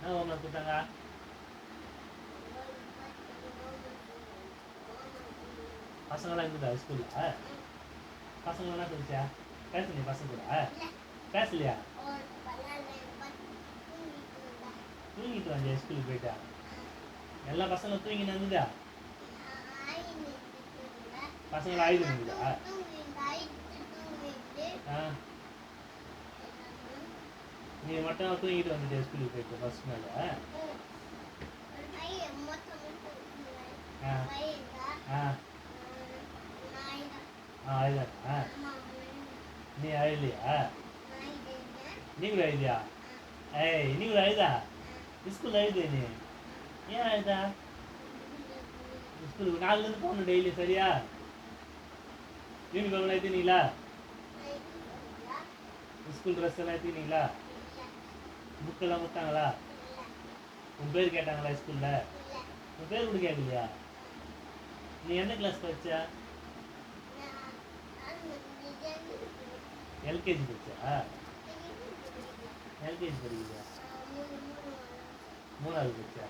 என்ன ஹோம்ஒர்க் கொடுத்தாங்க? பசங்களாம் இருக்குதா ஸ்கூலில்? பசங்க என்ன சொல்லிச்சா? பேசலையா பசங்க கூட? பேசலையா? தூங்கிட்டு வந்தியா ஸ்கூலுக்கு போயிட்டா? எல்லா பசங்களும் தூங்கிட்டு வந்துதா? பசங்களை ஆயுதம் இருக்குதா? நீ மட்டும் தூங்கிட்டு வந்துட்டியா ஸ்கூலுக்கு போயிட்டு ஃபர்ஸ்ட் நாள்? அழுதானா? நீ அழலையா? நீ கூட அழுதியா? ஏய் நீ கூட அழுதா? ஸ்கூல் அழுது நீ ஏன் அழுதா? ஸ்கூலுக்கு நாலுலேருந்து போகணும் டெய்லி சரியா? யூனிஃபார்ம்லாம் எடுத்துனீங்களா? ஸ்கூல் ட்ரெஸ் எல்லாம் எடுத்துனீங்களா? புக்கெல்லாம் கொடுத்தாங்களா? உன் பேர் கேட்டாங்களா ஸ்கூலில்? உன் பேர் கூட கேட்கலையா? நீ எந்த கிளாஸ் படிச்சா? எல்கேஜி படிச்சா? எல்கேஜி படிக்கிறியா? மூணாவது படிச்சா?